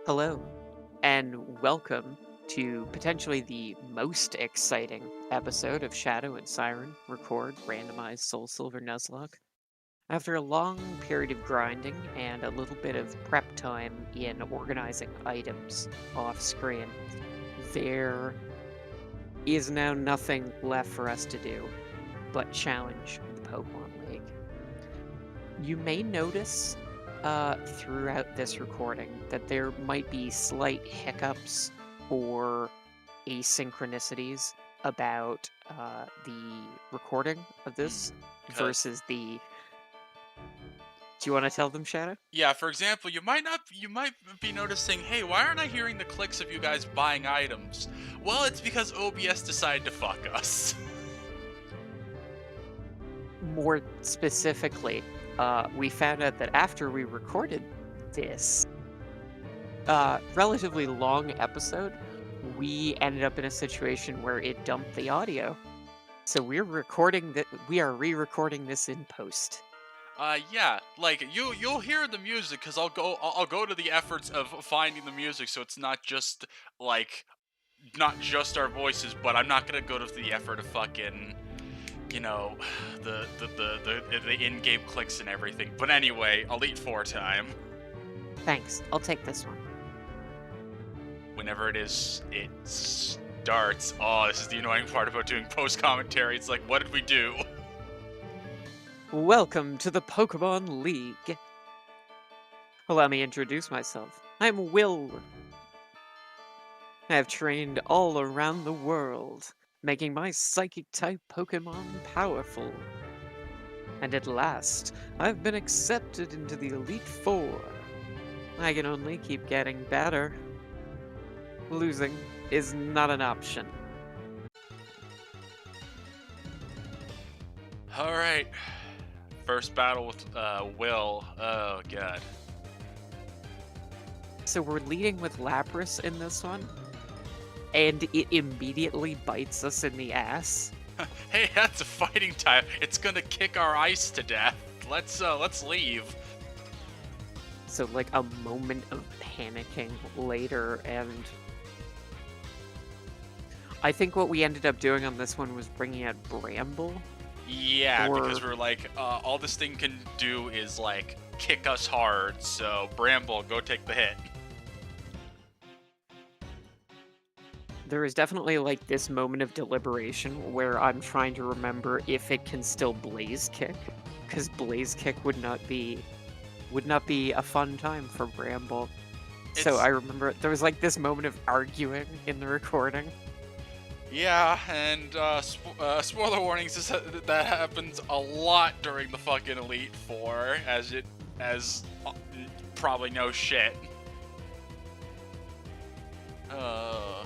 Hello, and welcome to potentially the most exciting episode of Shadow and Siren Record Randomized Soul Silver Nuzlocke. After a long period of grinding and a little bit of prep time in organizing items off screen, there is now nothing left for us to do but challenge the Pokemon League. You may notice throughout this recording that there might be slight hiccups or asynchronicities about the recording of this Because versus the. Do you want to tell them, Shadow? yeah, for example, you might be noticing, hey, why aren't I hearing the clicks of you guys buying items? Well, it's because OBS decided to fuck us. More specifically, we found out that after we recorded this relatively long episode, we ended up in a situation where it dumped the audio. So we're recording that. We are re-recording this in post. Yeah, like you'll hear the music because I'll go to the efforts of finding the music, so it's not just like not just our voices, but I'm not gonna go to the effort of fucking you know the in-game clicks and everything. But anyway, Elite Four time. Thanks. I'll take this one. Whenever it starts. Oh, this is the annoying part about doing post commentary. It's like, what did we do? Welcome to the Pokemon League. Allow me to introduce myself. I'm Will. I have trained all around the world, making my psychic type Pokemon powerful. And at last, I've been accepted into the Elite Four. I can only keep getting better. Losing is not an option. All right, first battle with Will. Oh god. So we're leading with Lapras in this one, and it immediately bites us in the ass. Hey, that's a fighting type. It's gonna kick our ice to death. Let's leave. So like a moment of panicking later, and I think what we ended up doing on this one was bringing out Bramble. Yeah, Or because we're like, all this thing can do is like kick us hard. So Bramble, go take the hit. there is definitely like this moment of deliberation where I'm trying to remember if it can still Blaze Kick, because Blaze Kick would not be a fun time for Bramble. So It's I remember there was like this moment of arguing in the recording. Yeah, and spoiler warnings is that happens a lot during the fucking Elite Four, as probably no shit. Uh,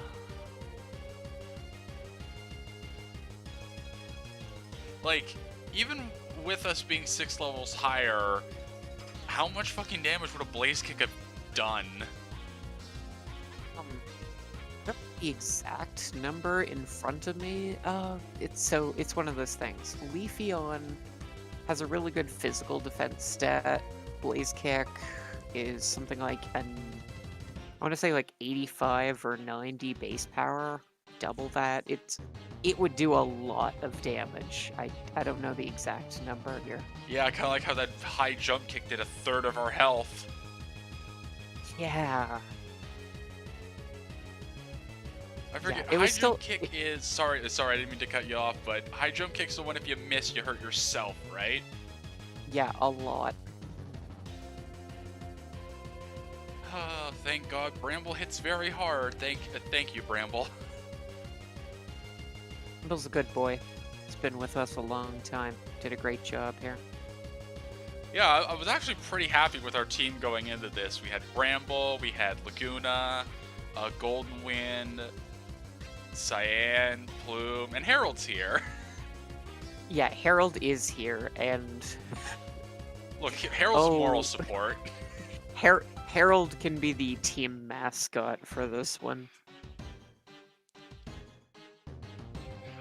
like even with us being 6 levels higher, how much fucking damage would a Blaze Kick have done? Um, I don't have the exact number in front of me. It's one of those things. Leafeon has a really good physical defense stat. Blaze Kick is something like I want to say like 85 or 90 base power. Double that. It would do a lot of damage. I don't know the exact number here. Yeah, kind of like how that high jump kick did a third of our health. Yeah. I forget. It High was jump still kick is sorry, I didn't mean to cut you off, but high jump kick's the one if you miss, you hurt yourself, right? yeah, a lot. Oh, thank God, Bramble hits very hard. Thank you, Bramble. Bill's a good boy. He's been with us a long time. Did a great job here. Yeah, I was actually pretty happy with our team going into this. We had Bramble, we had Laguna, Golden Wind, Cyan, Plume, and Harold's here. Yeah, Harold is here, and Look, Harold's moral oh, support. Harold can be the team mascot for this one.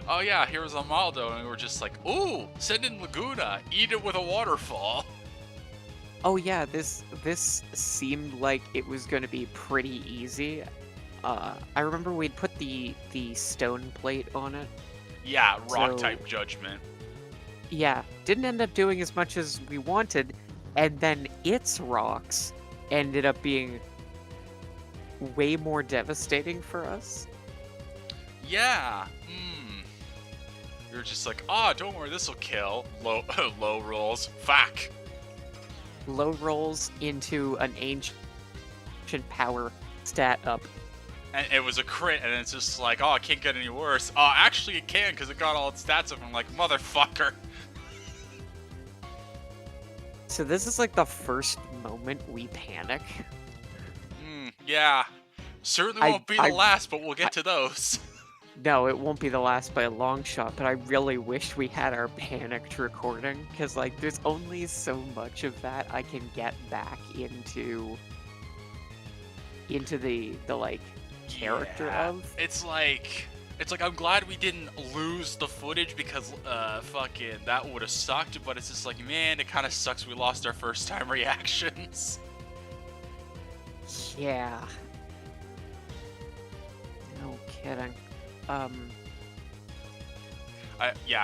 Oh yeah, here's Amaldo, and we were just like, ooh, send in Laguna, eat it with a waterfall. Oh yeah, this seemed like it was going to be pretty easy. I remember we'd put the stone plate on it. Yeah, rock So type judgment. yeah, didn't end up doing as much as we wanted, and then its rocks ended up being way more devastating for us. Yeah. You're just like, ah, don't worry, this'll kill. Low, low rolls. Fuck. Low rolls into an ancient power stat up. And it was a crit, and it's just like, oh, it can't get any worse. Oh, actually, it can, because it got all its stats up. I'm like, motherfucker. So this is like the first moment we panic. Yeah. Certainly I won't be the I last, but we'll I get to those. No, it won't be the last by a long shot, but I really wish we had our panicked recording, because, like, there's only so much of that I can get back into the like, character Yeah. of. It's like I'm glad we didn't lose the footage because fucking that would have sucked, but it's just like, man, it kind of sucks we lost our first time reactions. Yeah. No kidding. I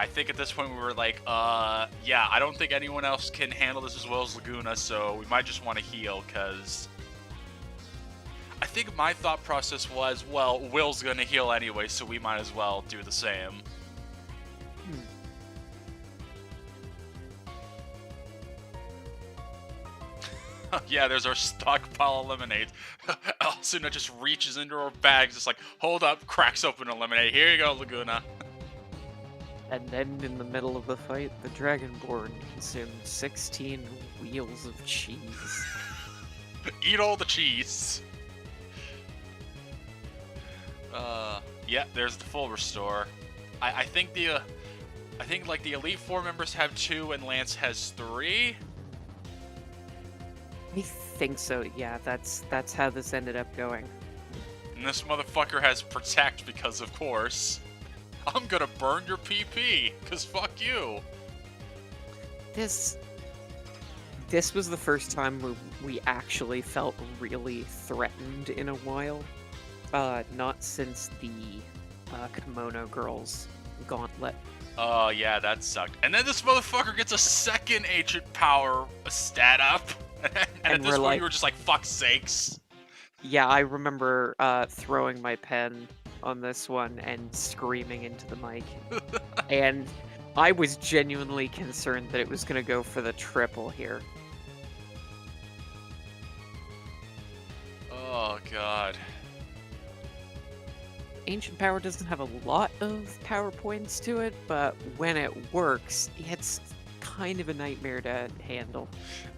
think at this point we were like, yeah, I don't think anyone else can handle this as well as Laguna, so we might just want to heal, because I think my thought process was, well, Will's gonna heal anyway, so we might as well do the same. Hmm. Yeah, there's our stockpile of lemonade. Asuna just reaches into her bag, just like, hold up, cracks open a lemonade. Here you go, Laguna. And then in the middle of the fight, the Dragonborn consumed 16 wheels of cheese. Eat all the cheese. Yeah, there's the full restore. I think like the Elite Four members have 2 and Lance has 3. I think so, yeah, that's how this ended up going. And this motherfucker has Protect because, of course. I'm gonna burn your PP, cause fuck you. This was the first time we actually felt really threatened in a while. Not since the Kimono Girls gauntlet. Oh, yeah, that sucked. And then this motherfucker gets a second ancient power stat up. and at this point, you were just like, fuck sakes. Yeah, I remember throwing my pen on this one and screaming into the mic. And I was genuinely concerned that it was going to go for the triple here. Oh, God. Ancient Power doesn't have a lot of power points to it, but when it works, it's kind of a nightmare to handle.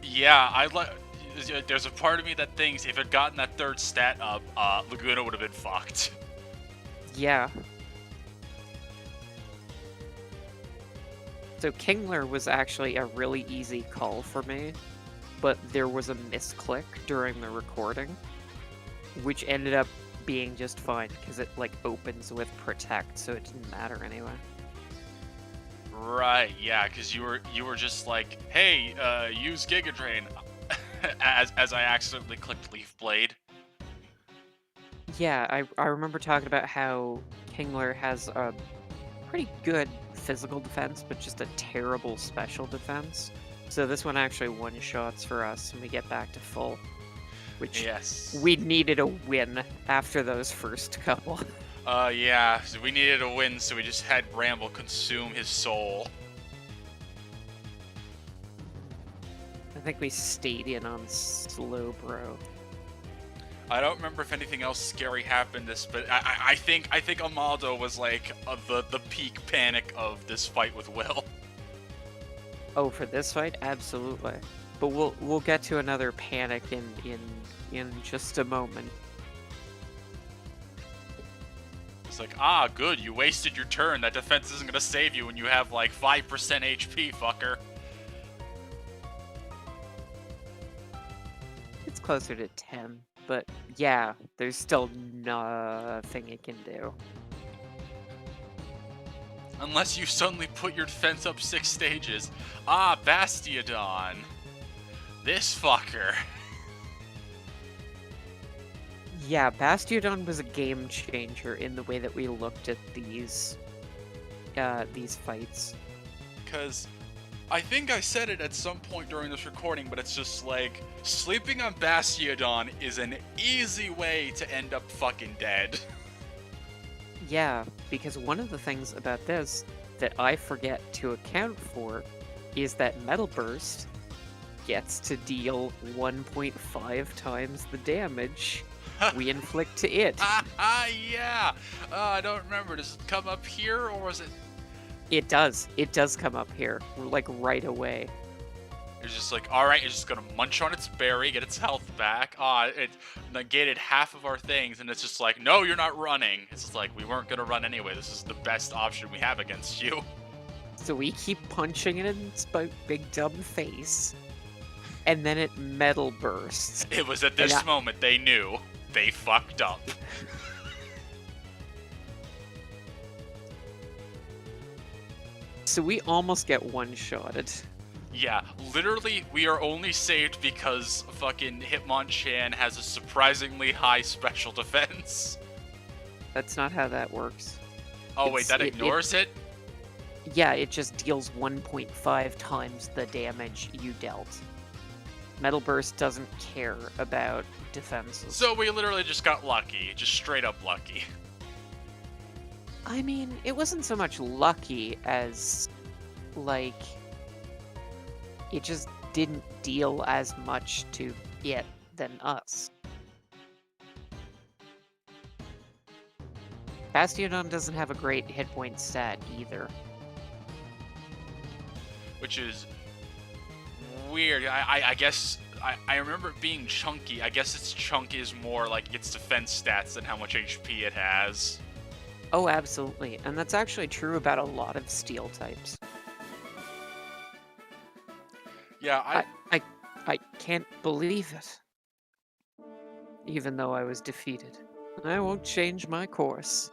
Yeah, there's a part of me that thinks if it gotten that third stat up, Laguna would have been fucked. Yeah. So Kingler was actually a really easy call for me, but there was a misclick during the recording, which ended up being just fine because it like opens with Protect, so it didn't matter anyway. Right, yeah, because you were just like, hey, use Giga Drain, as I accidentally clicked Leaf Blade. Yeah, I remember talking about how Kingler has a pretty good physical defense, but just a terrible special defense. So this one actually one-shots for us, and we get back to full. Which yes, we needed a win after those first couple. Yeah, so we needed a win, so we just had Bramble consume his soul. I think we stayed in on slow, bro. I don't remember if anything else scary happened but I think Amaldo was like the peak panic of this fight with Will. Oh, for this fight, absolutely. But we'll get to another panic in just a moment. It's like, ah, good, you wasted your turn. That defense isn't gonna save you when you have like 5% HP, fucker. It's closer to 10, but yeah, there's still nothing it can do. Unless you suddenly put your defense up 6 stages. Ah, Bastiodon. This fucker. Yeah, Bastiodon was a game changer in the way that we looked at these fights. Because I think I said it at some point during this recording, but it's just like, sleeping on Bastiodon is an easy way to end up fucking dead. Yeah, because one of the things about this that I forget to account for is that Metal Burst gets to deal 1.5 times the damage we inflict to it. Yeah! I don't remember. Does it come up here, or was it... It does. It does come up here, like, right away. It's just like, alright, it's just gonna munch on its berry, get its health back. It negated half of our things, and it's just like, no, you're not running. It's just like, we weren't gonna run anyway. This is the best option we have against you. So we keep punching it in its big dumb face, and then it Metal Bursts. It was at this moment they knew they fucked up. So we almost get one-shotted. Yeah, literally, we are only saved because fucking Hitmonchan has a surprisingly high special defense. That's not how that works. Oh wait, that ignores it? Yeah, it just deals 1.5 times the damage you dealt. Metal Burst doesn't care about defenses. So we literally just got lucky, just straight up lucky. I mean, it wasn't so much lucky as, like, it just didn't deal as much to it than us. Bastiodon doesn't have a great hit point stat either. Which is weird. I guess I remember it being chunky. I guess its chunk is more like its defense stats than how much HP it has. Oh, absolutely. And that's actually true about a lot of steel types. Yeah, I can't believe it. Even though I was defeated. I won't change my course.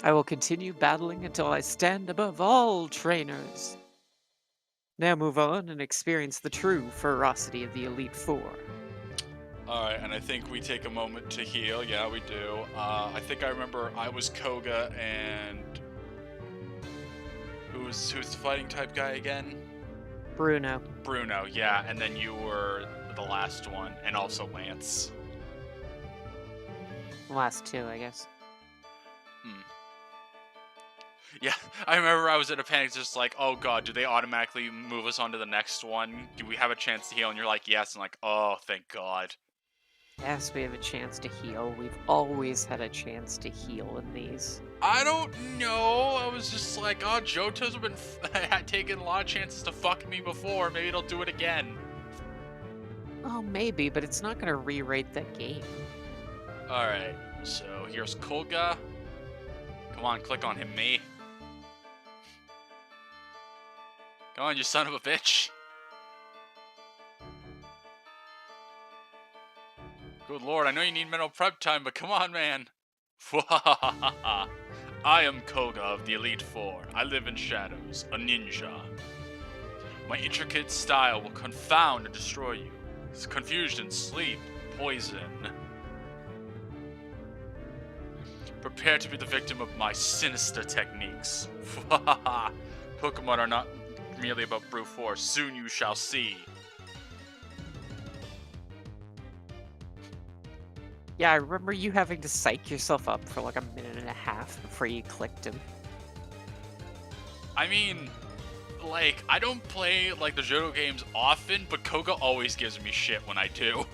I will continue battling until I stand above all trainers. Now move on and experience the true ferocity of the Elite Four. Alright, and I think we take a moment to heal. Yeah, we do. I think I remember I was Koga, and... Who's the fighting type guy again? Bruno. Bruno, yeah, and then you were the last one, and also Lance. Last two, I guess. Yeah, I remember I was in a panic, just like, oh god, do they automatically move us on to the next one? Do we have a chance to heal? And you're like, yes, and like, oh, thank god. Yes, we have a chance to heal. We've always had a chance to heal in these. I don't know. I was just like, oh, Johto's been taking a lot of chances to fuck me before. Maybe it'll do it again. Oh, maybe, but it's not going to re-rate that game. Alright, so here's Koga. Come on, click on him, me. Come on, you son of a bitch. Good lord, I know you need mental prep time, but come on, man. I am Koga of the Elite Four. I live in shadows, a ninja. My intricate style will confound and destroy you. It's confusion, sleep, poison. Prepare to be the victim of my sinister techniques. Pokemon are not merely about brute force. Soon you shall see. Yeah, I remember you having to psych yourself up for like a minute and a half before you clicked him. I mean, like, I don't play, like, the Johto games often, but Koga always gives me shit when I do.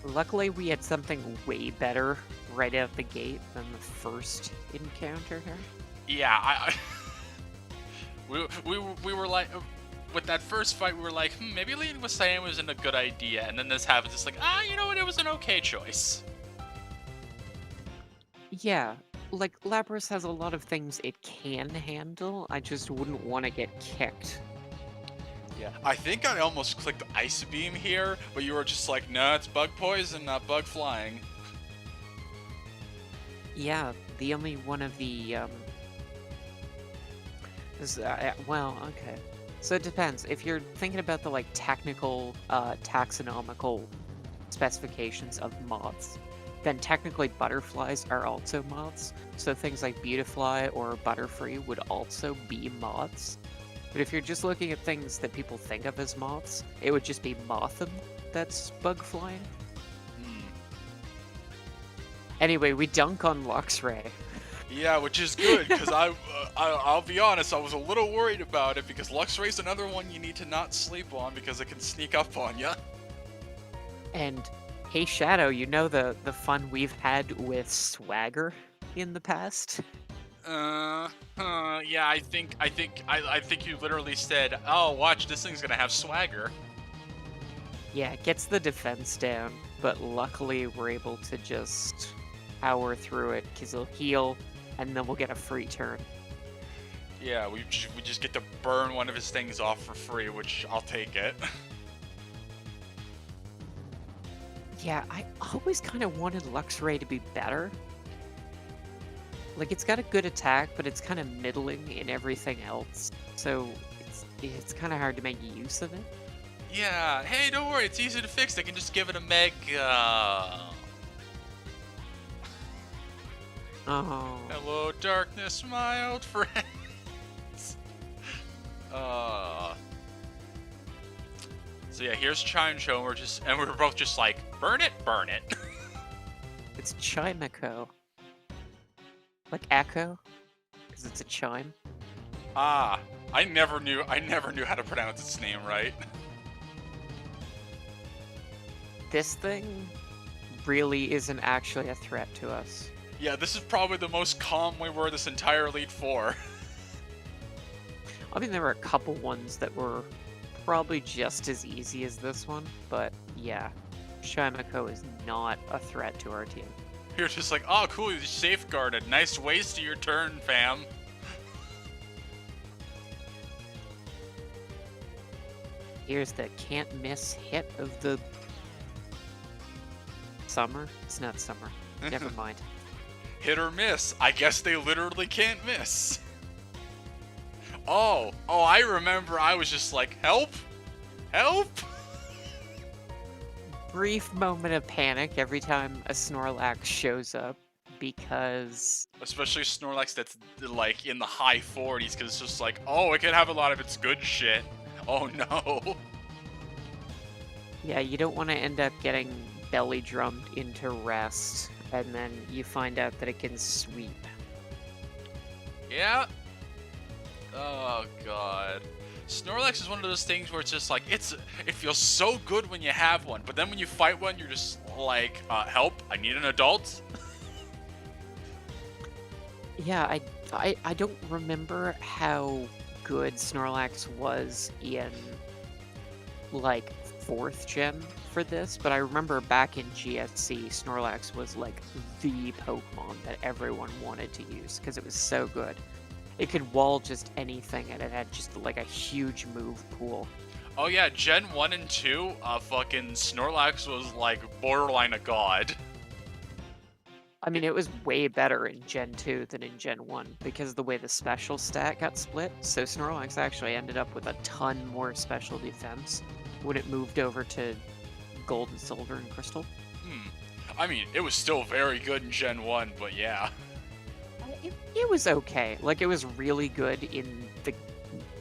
Luckily, we had something way better right out the gate than the first encounter here. Yeah, we were like, with that first fight, we were like, maybe leading with Cyan wasn't a good idea, and then this happens, it's like, you know what, it was an okay choice. Yeah, like, Lapras has a lot of things it can handle, I just wouldn't want to get kicked. Yeah, I think I almost clicked Ice Beam here, but you were just like, no, it's Bug Poison, not Bug Flying. Yeah, the only one of the Well, okay. So it depends. If you're thinking about the like technical, taxonomical specifications of moths, then technically butterflies are also moths. So things like beautifly or butterfree would also be moths. But if you're just looking at things that people think of as moths, it would just be motham that's bug flying. Hmm. Anyway, we dunk on Luxray. Yeah, which is good because I'll be honest, I was a little worried about it because Luxray's another one you need to not sleep on because it can sneak up on you. And hey, Shadow, you know the fun we've had with Swagger in the past? Yeah, I think you literally said, "Oh, watch, this thing's gonna have swagger." Yeah, it gets the defense down, but luckily we're able to just power through it because he'll heal, and then we'll get a free turn. Yeah, we just get to burn one of his things off for free, which I'll take it. Yeah, I always kind of wanted Luxray to be better. Like, it's got a good attack, but it's kind of middling in everything else, so it's kind of hard to make use of it. Yeah, hey, don't worry, it's easy to fix. They can just give it a mega. Oh, Hello, darkness, my old friends. Uh. So yeah, here's Chime Show, and we're both just like, burn it, burn it. it's Chimeco. Like Echo, because it's a chime. Ah, I never knew how to pronounce its name right. This thing really isn't actually a threat to us. Yeah, this is probably the most calm we were this entire Elite Four. I mean, there were a couple ones that were probably just as easy as this one, but yeah, Chimeco is not a threat to our team. You're just like, oh, cool, you're safeguarded. Nice waste of your turn, fam. Here's the can't miss hit of the summer. It's not summer. Never mind. Hit or miss. I guess they literally can't miss. Oh, I remember. I was just like, help, help. Brief moment of panic every time a Snorlax shows up because Especially Snorlax that's like in the high 40s, because it's just like, oh, it can have a lot of its good shit. Oh no. yeah, you don't want to end up getting belly drummed into rest, and then you find out that it can sweep. Yeah. Oh god. Snorlax is one of those things where it's just like, it feels so good when you have one, but then when you fight one, you're just like, help, I need an adult. Yeah, I don't remember how good Snorlax was in like 4th gen for this, but I remember back in GSC, Snorlax was like the Pokemon that everyone wanted to use because it was so good. It could wall just anything, and it had just like a huge move pool. Oh yeah, Gen 1 and 2, fucking Snorlax was like borderline a god. I mean, it was way better in Gen 2 than in Gen 1 because of the way the special stat got split. So Snorlax actually ended up with a ton more special defense when it moved over to Gold and Silver and Crystal. I mean, it was still very good in Gen 1, but yeah. It was okay. Like, it was really good in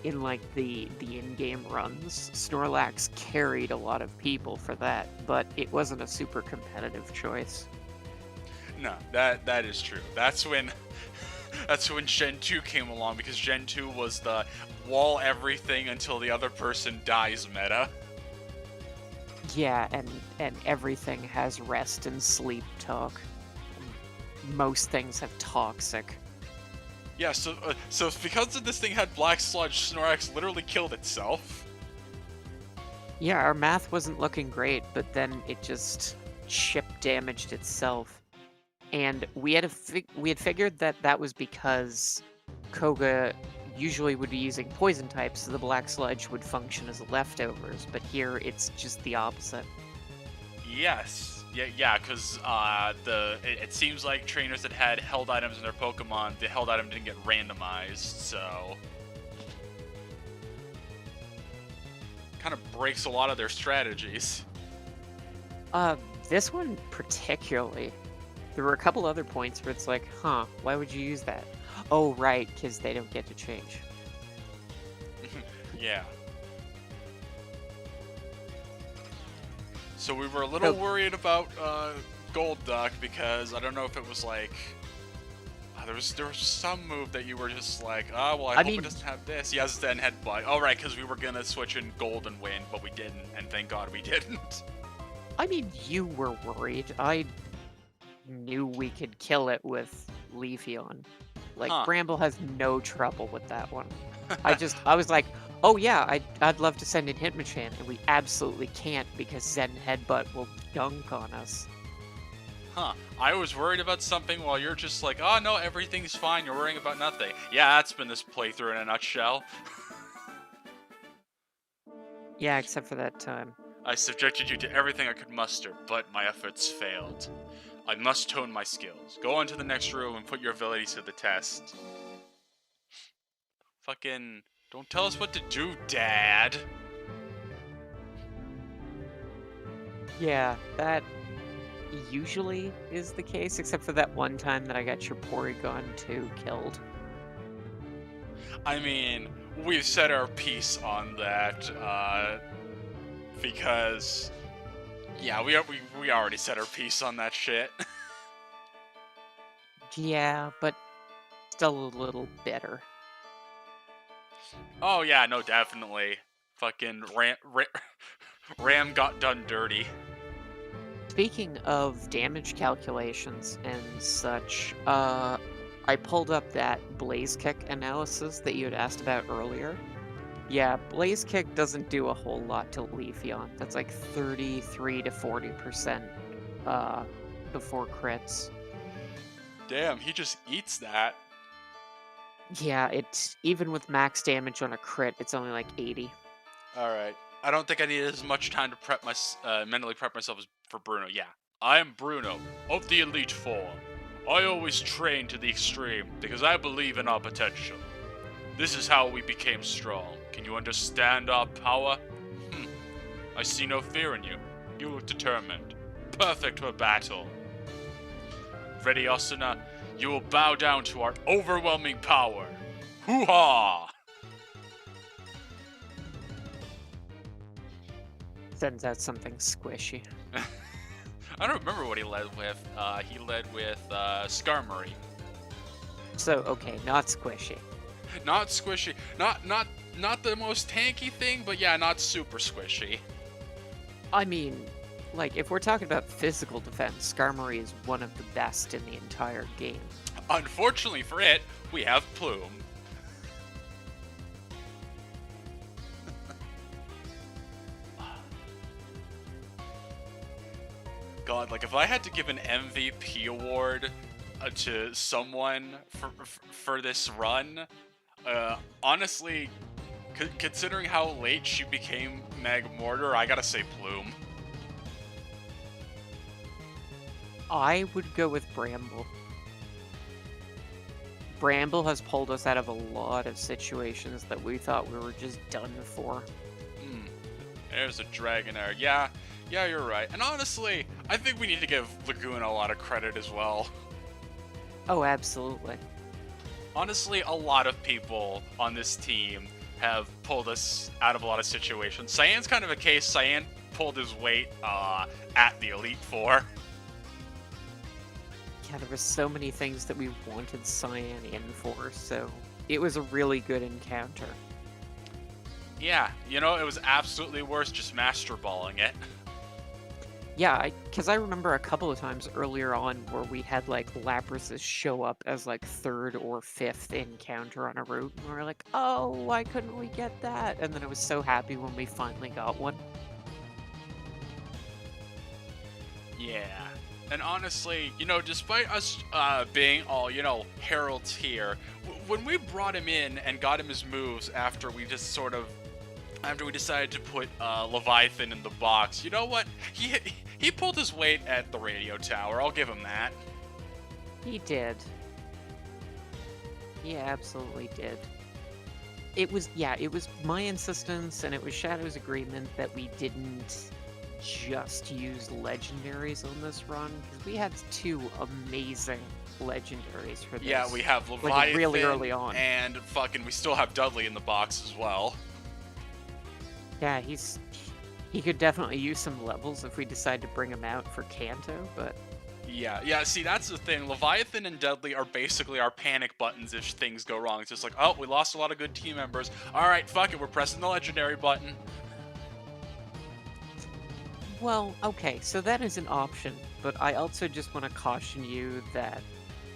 like the in-game runs. Snorlax carried a lot of people for that, but it wasn't a super competitive choice. No, that is true. That's when Gen 2 came along, because Gen 2 was the wall everything until the other person dies meta. Yeah, and everything has rest and sleep talk. Most things have toxic. Yeah, so because of this thing had Black Sludge, Snorlax literally killed itself. Yeah, our math wasn't looking great, but then it just chip damaged itself. And we had figured that was because Koga usually would be using poison types, so the Black Sludge would function as leftovers, but here it's just the opposite. Yes. Yeah, because it seems like trainers that had held items in their Pokemon, the held item didn't get randomized, so... kind of breaks a lot of their strategies. Uh, this one particularly, there were a couple other points where it's like, huh, why would you use that? Oh, right, because they don't get to change. Yeah. So we were a little So, worried about Gold Duck because I don't know if it was like there was some move that you were just like, oh well, I I hope it mean, doesn't have this. Yes, then headbutt. Oh right, because we were gonna switch in Gold and win, but we didn't, and thank God we didn't. you were worried. I knew we could kill it with Leafeon. Like, Huh. Bramble has no trouble with that one. I was like, oh yeah, I'd love to send in Hitmonchan, and we absolutely can't because Zen Headbutt will dunk on us. Huh. I was worried about something while you're just like, oh no, everything's fine. You're worrying about nothing. Yeah, that's been this playthrough in a nutshell. Yeah, except for that time. I subjected you to everything I could muster, but my efforts failed. I must hone my skills. Go on to the next room and put your abilities to the test. Fucking, don't tell us what to do, Dad. Yeah, that usually is the case, except for that one time that I got your Porygon 2 killed. I mean, we've said our piece on that, because, yeah, we already said our piece on that shit. Yeah, but still a little bitter. Oh yeah, no, definitely. Fucking Ram got done dirty. Speaking of damage calculations and such, I pulled up that Blaze Kick analysis that you had asked about earlier. Yeah, Blaze Kick doesn't do a whole lot to Leafeon. That's like 33 to 40% before crits. Damn, he just eats that. Yeah, it's even with max damage on a crit, it's only like 80. All right. I don't think I needed as much time to mentally prep myself as for Bruno. Yeah, I am Bruno of the Elite Four. I always train to the extreme because I believe in our potential. This is how we became strong. Can you understand our power? I see no fear in you. You look determined. Perfect for battle. Ready, Asuna? You will bow down to our overwhelming power. Hoo-ha! Sends out something squishy. I don't remember what he led with. He led with Skarmory. So, okay, not squishy. Not squishy. Not the most tanky thing, but yeah, not super squishy. I mean, like, if we're talking about physical defense, Skarmory is one of the best in the entire game. Unfortunately for it, we have Plume. God, like if I had to give an MVP award to someone for this run, honestly, considering how late she became Magmortar, I gotta say Plume. I would go with Bramble. Bramble has pulled us out of a lot of situations that we thought we were just done for. There's a Dragonair. Yeah, you're right. And honestly, I think we need to give Laguna a lot of credit as well. Oh, absolutely. Honestly, a lot of people on this team have pulled us out of a lot of situations. Cyan's kind of a case. Cyan pulled his weight at the Elite Four. Yeah, there were so many things that we wanted Cyan in for, so it was a really good encounter. Yeah, you know, it was absolutely worth just Master Balling it. Yeah, because I remember a couple of times earlier on where we had, like, Labrases show up as, like, 3rd or 5th encounter on a route, and we were like, oh, why couldn't we get that? And then I was so happy when we finally got one. Yeah. And honestly, you know, despite us being all, you know, heralds here, when we brought him in and got him his moves after we decided to put Leviathan in the box, you know what? He pulled his weight at the radio tower. I'll give him that. He did. He absolutely did. it was my insistence and it was Shadow's agreement that we didn't just use legendaries on this run because we had two amazing legendaries for Yeah, we this, have like really early Leviathan on. and fucking we still have Dudley in the box as well. Yeah, he could definitely use some levels if we decide to bring him out for Kanto, but Yeah, see, that's the thing. Leviathan and Dudley are basically our panic buttons if things go wrong. It's just like, oh, we lost a lot of good team members. All right, fuck it, we're pressing the legendary button. well, okay, so that is an option, but I also just want to caution you that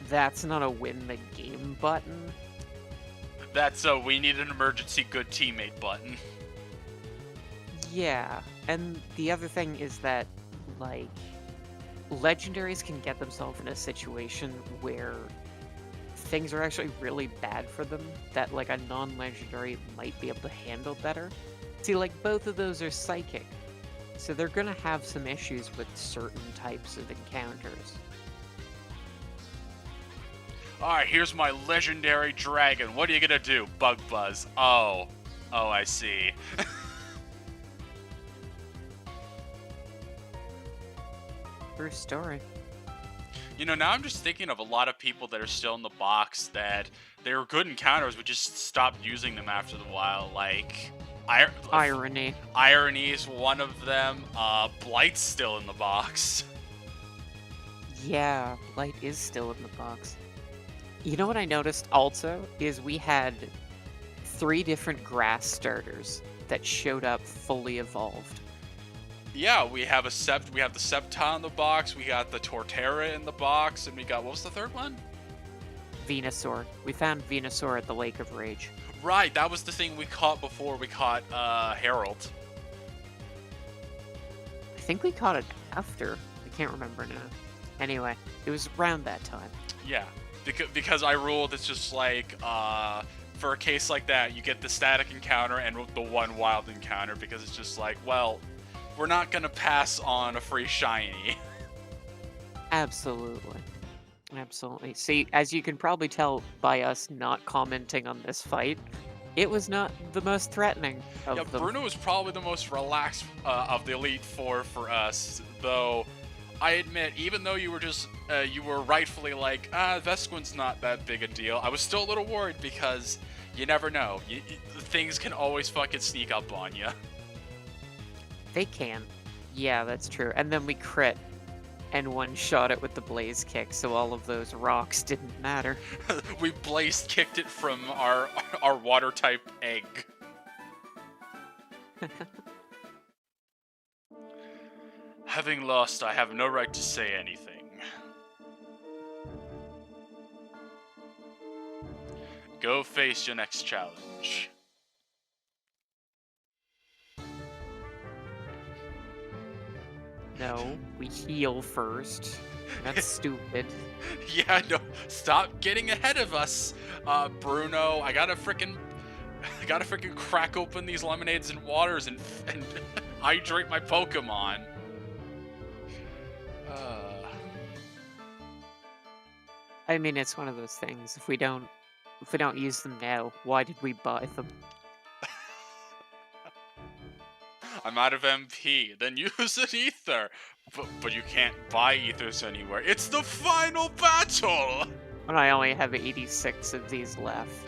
that's not a win the game button. That's a we need an emergency good teammate button. Yeah, and the other thing is that, like, legendaries can get themselves in a situation where things are actually really bad for them that, like, a non-legendary might be able to handle better. See, like, both of those are psychic, so they're gonna have some issues with certain types of encounters. All right, here's my legendary dragon. What are you gonna do, Bug Buzz? Oh, I see. True story. You know, now I'm just thinking of a lot of people that are still in the box that they were good encounters, but just stopped using them after the while. Like, Irony. Irony is one of them. Blight's still in the box. Yeah, Light is still in the box. You know what I noticed also is we had 3 different grass starters that showed up fully evolved. Yeah, we have we have the Sceptile in the box, we got the Torterra in the box, and we got, what was the third one? Venusaur. We found Venusaur at the Lake of Rage. Right, that was the thing we caught before we caught Harold. I think we caught it after. I can't remember now. Anyway, it was around that time. Yeah, because I ruled it's just like, for a case like that, you get the static encounter and the one wild encounter, because it's just like, well, we're not gonna pass on a free shiny. Absolutely. Absolutely. See, as you can probably tell by us not commenting on this fight, it was not the most threatening Yeah, of them. Bruno was probably the most relaxed of the Elite Four for us, though. I admit, even though you were just, you were rightfully like, Vesquin's not that big a deal, I was still a little worried because you never know. Things can always fucking sneak up on you. They can. Yeah, that's true. And then we crit and one-shot it with the blaze kick, so all of those rocks didn't matter. We blaze kicked it from our water type egg. Having lost, I have no right to say anything. Go face your next challenge. No, we heal first. That's stupid. Yeah, no, stop getting ahead of us, Bruno. I gotta freaking crack open these lemonades and waters and hydrate my Pokemon. I mean, it's one of those things. If we don't use them now, why did we buy them? I'm out of MP. Then use an ether. But you can't buy ethers anywhere. It's the final battle! But I only have 86 of these left.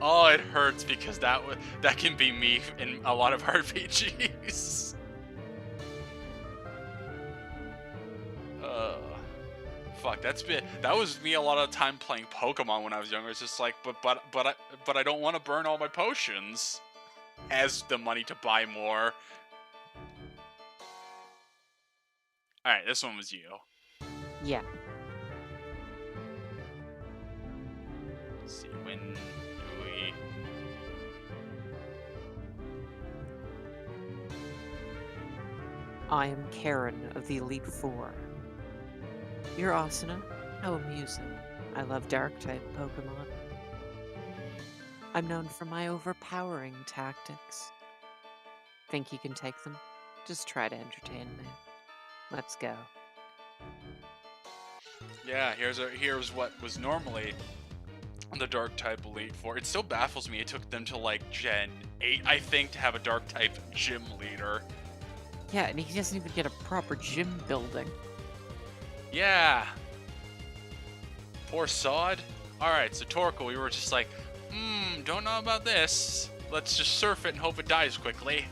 Oh, it hurts because that can be me in a lot of RPGs. Fuck, that was me a lot of time playing Pokemon when I was younger. It's just like, but I don't want to burn all my potions as the money to buy more. All right, this one was you. Yeah. Let's see, when do we? I am Karen of the Elite Four. You're Asuna? How amusing. I love Dark-type Pokemon. I'm known for my overpowering tactics. Think you can take them? Just try to entertain me. Let's go. Yeah, here's what was normally the dark type Elite Four. It still baffles me. It took them to like Gen 8, I think, to have a dark type gym leader. Yeah, and he doesn't even get a proper gym building. Yeah. Poor Sod. Alright, so Torkoal, we were just like, don't know about this. Let's just surf it and hope it dies quickly.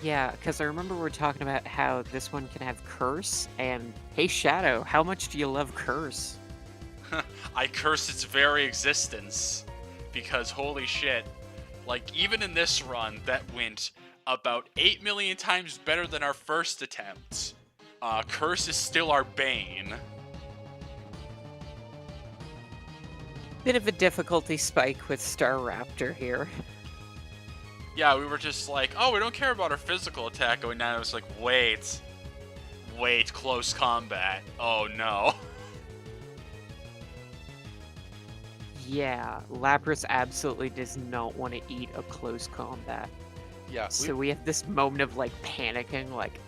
Yeah, because I remember we were talking about how this one can have Curse, and hey Shadow, how much do you love Curse? I curse its very existence. Because holy shit. Like, even in this run, that went about 8 million times better than our first attempt. Curse is still our bane. Bit of a difficulty spike with Staraptor here. Yeah, we were just like, oh, we don't care about our physical attack going down. It was like, wait, close combat. Oh no. Yeah, Lapras absolutely does not want to eat a close combat. Yeah, So we have this moment of like panicking, like,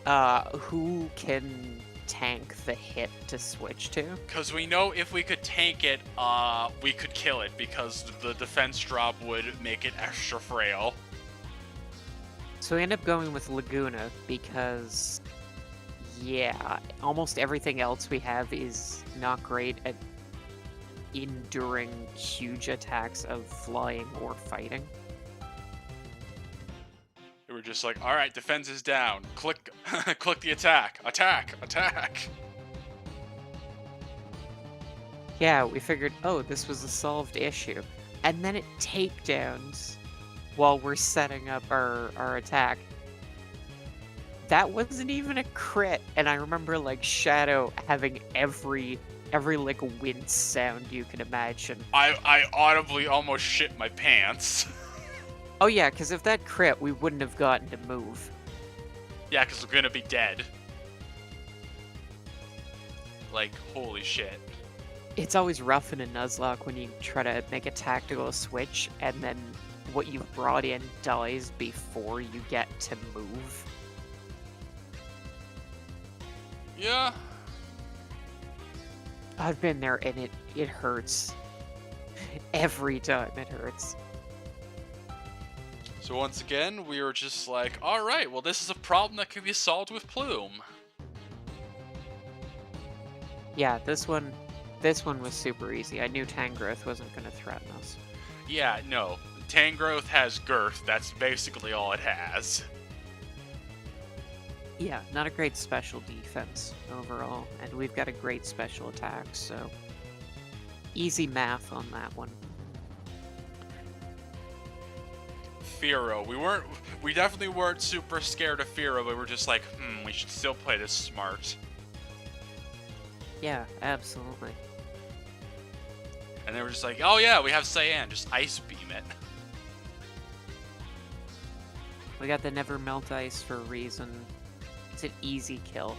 who can tank the hit to switch to? because we know if we could tank it, we could kill it because the defense drop would make it extra frail. So we end up going with Laguna because, yeah, almost everything else we have is not great at enduring huge attacks of flying or fighting. We were just like, all right, defense is down. Click, click the attack. Attack, attack. Yeah, we figured, oh, this was a solved issue. And then it takedowns while we're setting up our attack. That wasn't even a crit, and I remember like Shadow having every like wince sound you can imagine. I audibly almost shit my pants. Oh yeah, because if that crit, we wouldn't have gotten to move. Yeah, because we're gonna be dead. Like, holy shit. It's always rough in a Nuzlocke when you try to make a tactical switch, and then what you've brought in dies before you get to move. Yeah. I've been there, and it hurts. Every time it hurts. So once again, we were just like, alright, well this is a problem that can be solved with Plume. Yeah, this one was super easy. I knew Tangrowth wasn't going to threaten us. Yeah, no. Tangrowth has girth, that's basically all it has. Yeah, not a great special defense overall, and we've got a great special attack, so easy math on that one. Fearow. We definitely weren't super scared of Fearow, but we're just like, we should still play this smart. Yeah, absolutely. And they were just like, oh yeah, we have Cyan, just Ice Beam it. We got the Never Melt Ice for a reason. It's an easy kill.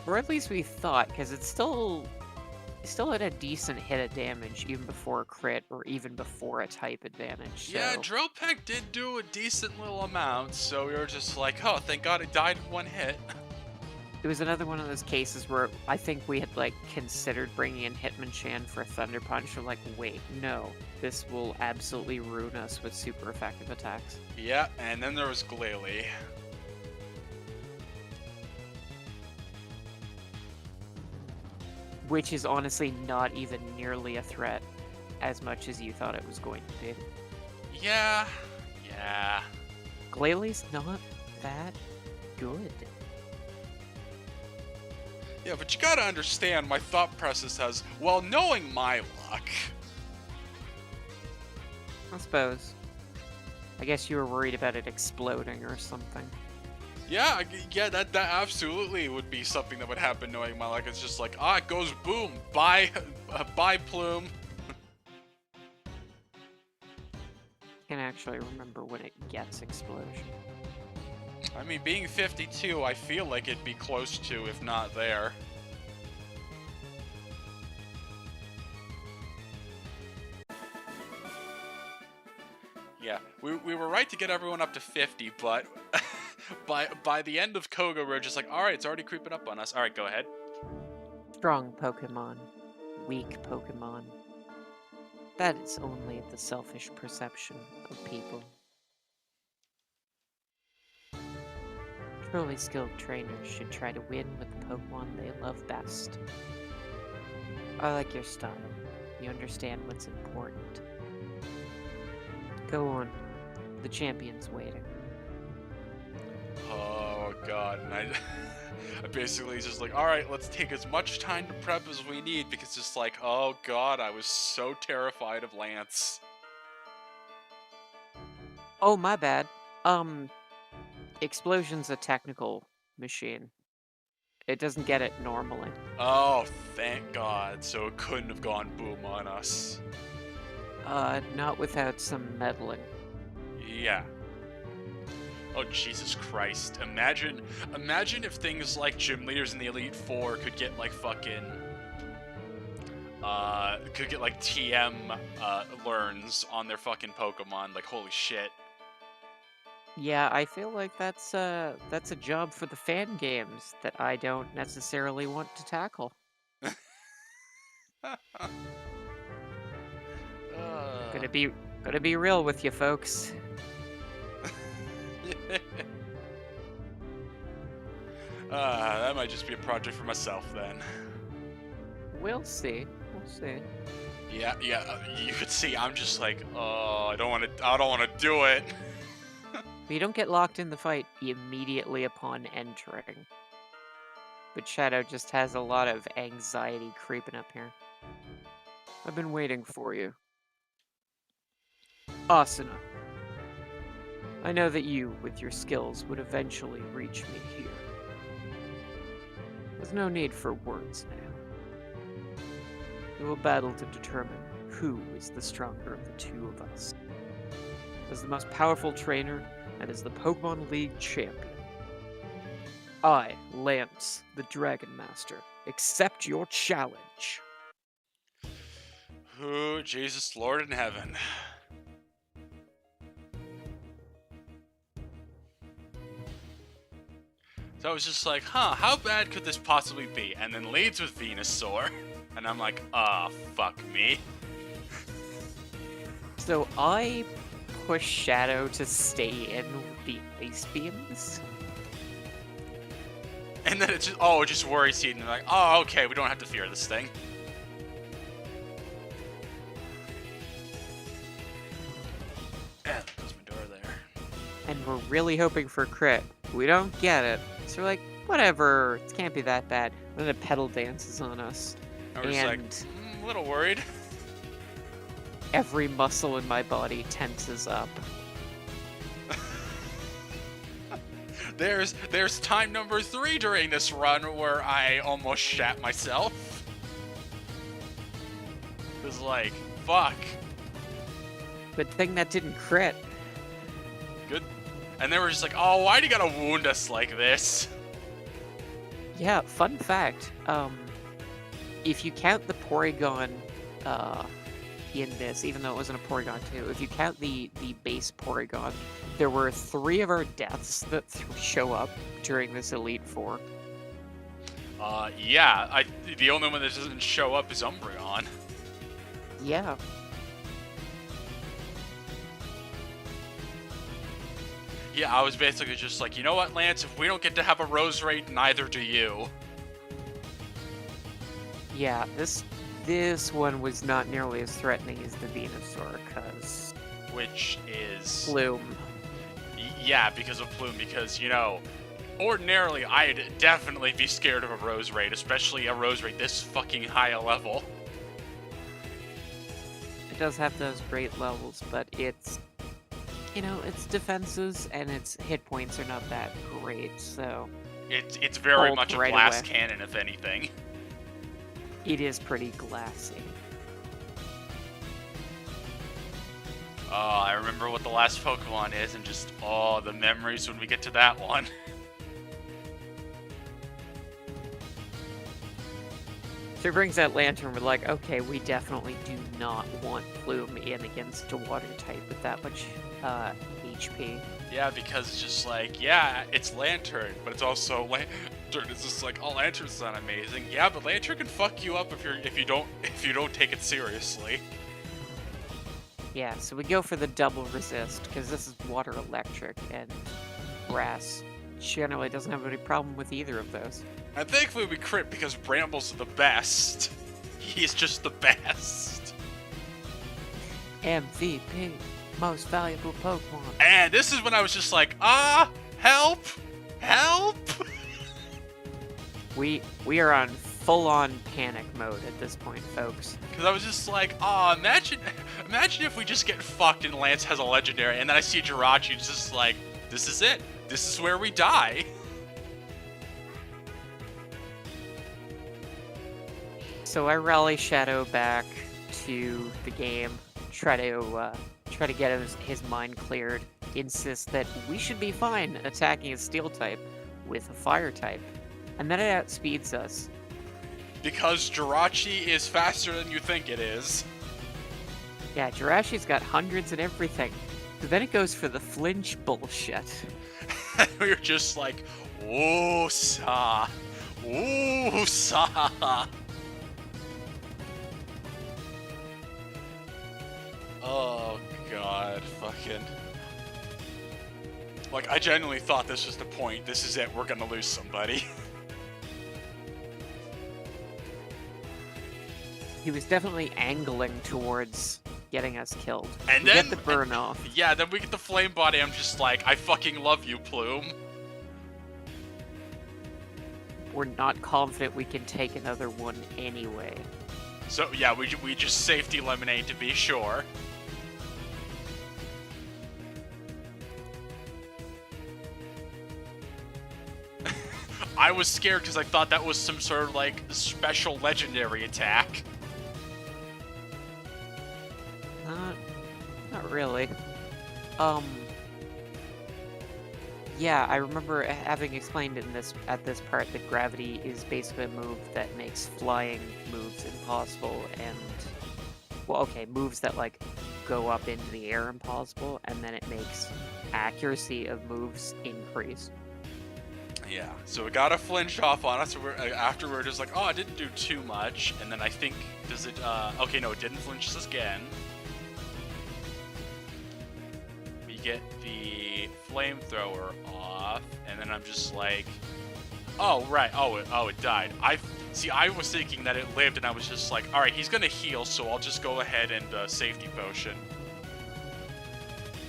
Or at least we thought, because it's still had a decent hit of damage even before a crit or even before a type advantage. So. Yeah, Drill Peck did do a decent little amount, so we were just like, oh, thank God it died in one hit. It was another one of those cases where I think we had like considered bringing in Hitmonchan for a Thunder Punch. We're like, wait, no, this will absolutely ruin us with super effective attacks. Yeah, and then there was Glalie. Which is honestly not even nearly a threat as much as you thought it was going to be. Yeah. Glalie not that good. Yeah, but you gotta understand my thought process as, well, knowing my luck. I suppose. I guess you were worried about it exploding or something. Yeah, that absolutely would be something that would happen knowing my luck. It's just like, it goes boom, bye, bye Plume. Can't actually remember when it gets explosion. I mean, being 52, I feel like it'd be close to, if not there. Yeah, we were right to get everyone up to 50, but By the end of Koga, we're just like, all right, it's already creeping up on us. All right, go ahead. Strong Pokemon, weak Pokemon. That is only the selfish perception of people. Truly skilled trainers should try to win with the Pokemon they love best. I like your style. You understand what's important. Go on. The champion's waiting. Oh god, and I basically just like, all right, let's take as much time to prep as we need because it's like, oh god, I was so terrified of Lance. Oh, my bad. Explosion's a technical machine. It doesn't get it normally. Oh, thank god. So it couldn't have gone boom on us. Not without some meddling. Yeah. Oh Jesus Christ! Imagine if things like gym leaders in the Elite Four could get like fucking, could get like TM learns on their fucking Pokemon. Like holy shit. Yeah, I feel like that's a job for the fan games that I don't necessarily want to tackle. Gonna be real with you folks. That might just be a project for myself then. We'll see. We'll see. Yeah, you could see I'm just like, oh, I don't want to do it. But you don't get locked in the fight immediately upon entering. But Shadow just has a lot of anxiety creeping up here. I've been waiting for you. Asuna. I know that you, with your skills, would eventually reach me here. There's no need for words now. We will battle to determine who is the stronger of the two of us. As the most powerful trainer and as the Pokemon League champion, I, Lance, the Dragon Master, accept your challenge. Oh, Jesus, Lord in heaven. So I was just like, huh, how bad could this possibly be? And then leads with Venusaur. And I'm like, fuck me. So I push Shadow to stay in with the Ice Beams. And then it just worries Seed, and they're like, oh, okay, we don't have to fear this thing. Yeah, there's my door there. And we're really hoping for a crit. We don't get it. So we're like, whatever, it can't be that bad. And then it pedal dances on us. And we're just like, a little worried. Every muscle in my body tenses up. There's time number 3 during this run where I almost shat myself. It was like, fuck. Good thing that didn't crit. Good. And they were just like, oh, why do you gotta wound us like this? Yeah, fun fact. If you count the Porygon in this, even though it wasn't a Porygon 2, if you count the base Porygon, there were 3 of our deaths that show up during this Elite Four. Yeah, the only one that doesn't show up is Umbreon. Yeah. Yeah, I was basically just like, you know what, Lance? If we don't get to have a Rose Raid, neither do you. Yeah, this one was not nearly as threatening as the Venusaur, because... Which is... Plume. Yeah, because of Plume, because, you know, ordinarily I'd definitely be scared of a Rose Raid, especially a Rose Raid this fucking high a level. It does have those great levels, but it's... You know, its defenses and its hit points are not that great, so... It's very much a right glass away. cannon, if anything. It is pretty glassy. Oh, I remember what the last Pokemon is, and just, oh, the memories when we get to that one. So it brings that Lantern, we're like, okay, we definitely do not want Plume in against a water type with that much HP. HP. Yeah, because it's just like, yeah, it's Lantern, but it's also Lantern. It's just like, oh, Lantern's not amazing. Yeah, but Lantern can fuck you up if you don't take it seriously. Yeah, so we go for the double resist, because this is water electric, and grass generally doesn't have any problem with either of those. And thankfully we crit because Bramble's the best. He's just the best. MVP, most valuable Pokemon. And this is when I was just like, help! Help! We are on full-on panic mode at this point, folks. Because I was just like, imagine if we just get fucked and Lance has a legendary, and then I see Jirachi just like, this is it. This is where we die. So I rally Shadow back to the game, try to get his mind cleared, insist that we should be fine attacking a Steel type with a Fire type, and then it outspeeds us. Because Jirachi is faster than you think it is. Yeah, Jiraiya's got hundreds and everything. So then it goes for the flinch bullshit. We were just like, ooh-sa. Ooh-sa. Oh, God. Fucking. Like, I genuinely thought this was the point. This is it. We're gonna lose somebody. He was definitely angling towards getting us killed. And we then get the burn off. Yeah, then we get the flame body. I'm just like, I fucking love you, Plume. We're not confident we can take another one anyway. So yeah, we just safety lemonade to be sure. I was scared because I thought that was some sort of like special legendary attack. Not really. Yeah, I remember having explained at this part that gravity is basically a move that makes flying moves impossible, and well, okay, moves that like go up into the air impossible, and then it makes accuracy of moves increase. Yeah, so it got a flinch off on us. After we're just like, oh, it didn't do too much, and then I think does it? Okay, no, it didn't flinch us again. We get the flamethrower off, and then I'm just like, oh right, oh it died. I was thinking that it lived, and I was just like, all right, he's gonna heal, so I'll just go ahead and safety potion.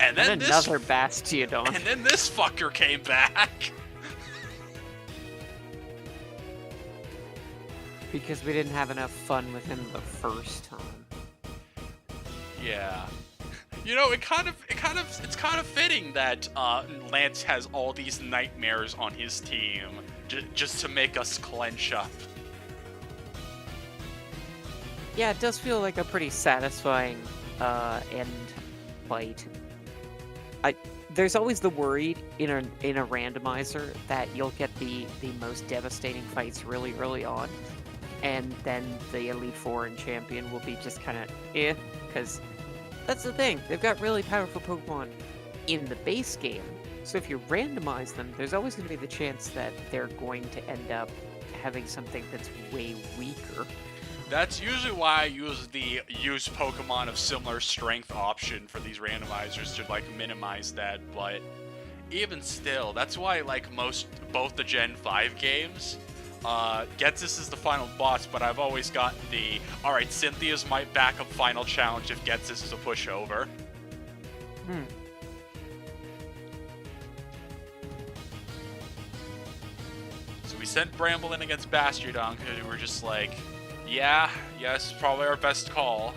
And then another Bastiodon. And then this fucker came back. Because we didn't have enough fun with him the first time. Yeah. You know, it's kind of fitting that Lance has all these nightmares on his team just to make us clench up. Yeah, it does feel like a pretty satisfying end fight. There's always the worry in a randomizer that you'll get the most devastating fights really early on, and then the Elite Four and Champion will be just kind of because that's the thing. They've got really powerful Pokemon in the base game, so if you randomize them, there's always going to be the chance that they're going to end up having something that's way weaker. That's usually why I use the use Pokemon of similar strength option for these randomizers to like minimize that, but even still, that's why like both the Gen 5 games, Ghetsis is the final boss, but I've always got the, alright, Cynthia's my backup final challenge if Ghetsis is a pushover. So we sent Bramble in against Bastiodon because we were just like, yeah, yes, probably our best call.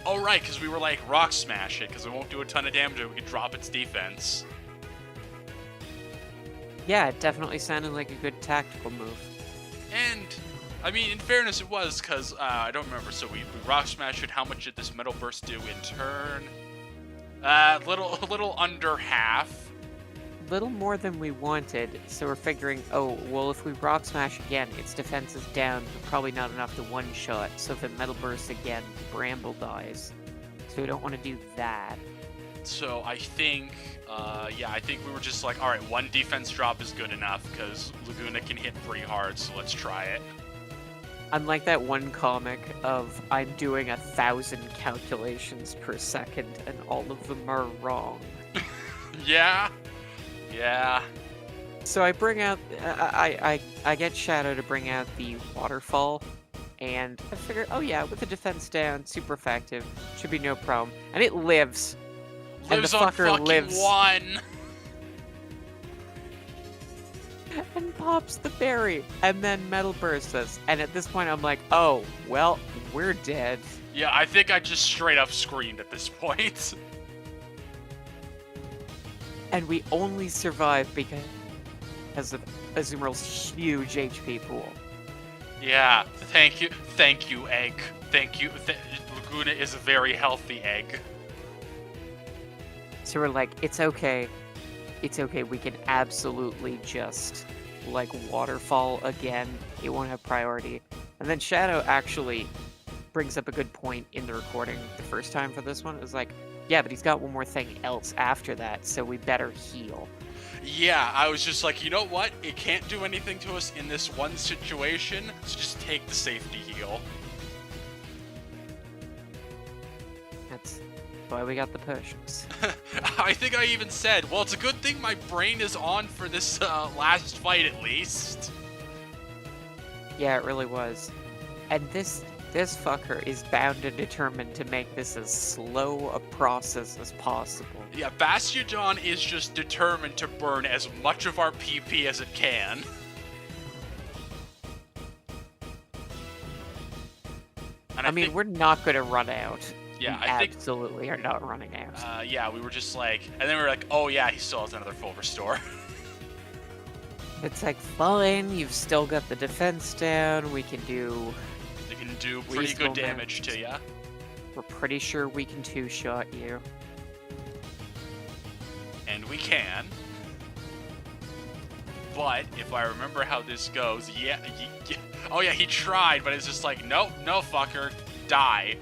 Oh right, because we were like, Rock Smash it, because it won't do a ton of damage, we can drop its defense. Yeah, it definitely sounded like a good tactical move. And, I mean, in fairness, it was, because I don't remember. So we Rock Smash it. How much did this Metal Burst do in turn? A little under half. Little more than we wanted, so we're figuring, oh, well, if we Rock Smash again, its defense is down, but probably not enough to one-shot, so if it Metal Bursts again, Bramble dies. So we don't want to do that. So I think, yeah, I think we were just like, all right, one defense drop is good enough because Laguna can hit pretty hard, so let's try it. I'm like that one comic of I'm doing 1,000 calculations per second and all of them are wrong. Yeah, yeah, So I bring out, I get Shadow to bring out the waterfall, and I figure, oh yeah, with the defense down, super effective, should be no problem. And it lives, and the lives on fucker fucking lives, one. and pops the berry, and then Metal bursts us. And at this point, I'm like, oh, well, we're dead. Yeah, I think I just straight up screamed at this point. And we only survive because of Azumarill's huge HP pool. Yeah, thank you, egg. Thank you. Laguna is a very healthy egg. So we're like, it's okay. It's okay. We can absolutely just, like, waterfall again. It won't have priority. And then Shadow actually brings up a good point in the recording the first time for this one. It was like, yeah, but he's got one more thing else after that, so we better heal. Yeah, I was just like, you know what? It can't do anything to us in this one situation, so just take the safety heal. That's why we got the potions. I think I even said, well, it's a good thing my brain is on for this last fight at least. Yeah, it really was. And this fucker is bound and determined to make this as slow a process as possible. Yeah, Bastiodon is just determined to burn as much of our PP as it can. And I mean, we're not going to run out. Yeah, we I think absolutely are not running out. yeah, we were just like, and then we were like, oh yeah, he still has another full restore. It's like, fine, you've still got the defense down. We can do. They can do pretty reasonable good damage to ya. We're pretty sure we can two-shot you. And we can. But if I remember how this goes, yeah, oh yeah, he tried, but it's just like, nope, no fucker, die.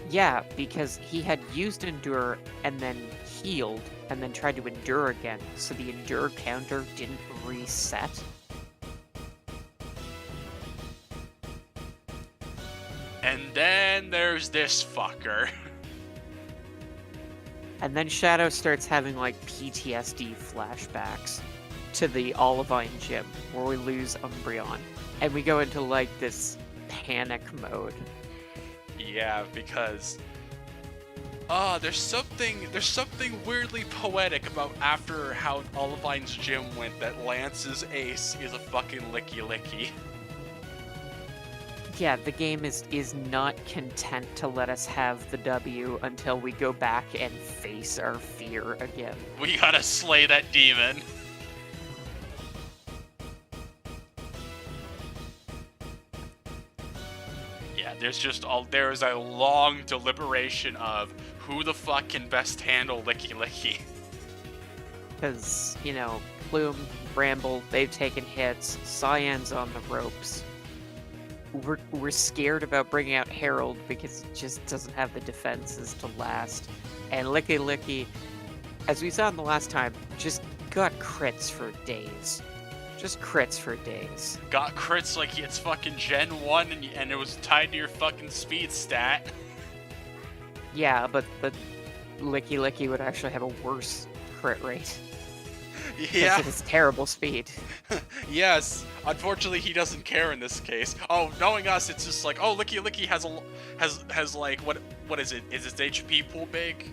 Yeah, because he had used Endure and then healed and then tried to Endure again, so the Endure counter didn't reset. And then there's this fucker. And then Shadow starts having, like, PTSD flashbacks to the Olivine gym, where we lose Umbreon. And we go into, like, this panic mode. Yeah, because there's something weirdly poetic about after how Olivine's gym went that Lance's ace is a fucking licky. Yeah, the game is not content to let us have the W until we go back and face our fear again. We gotta slay that demon. Yeah, there's a long deliberation of who the fuck can best handle licky. Because, you know, Plume, Bramble, they've taken hits, Cyan's on the ropes. We're scared about bringing out Herald because it just doesn't have the defenses to last. And Licky, as we saw in the last time, just got crits for days. Just crits for days. Got crits like it's fucking Gen 1 and it was tied to your fucking speed stat. Yeah, but Licky would actually have a worse crit rate. Yeah. Because of his terrible speed. Yes. Unfortunately, he doesn't care in this case. Oh, knowing us, it's just like, oh, Licky has like what is it? Is its HP pool big?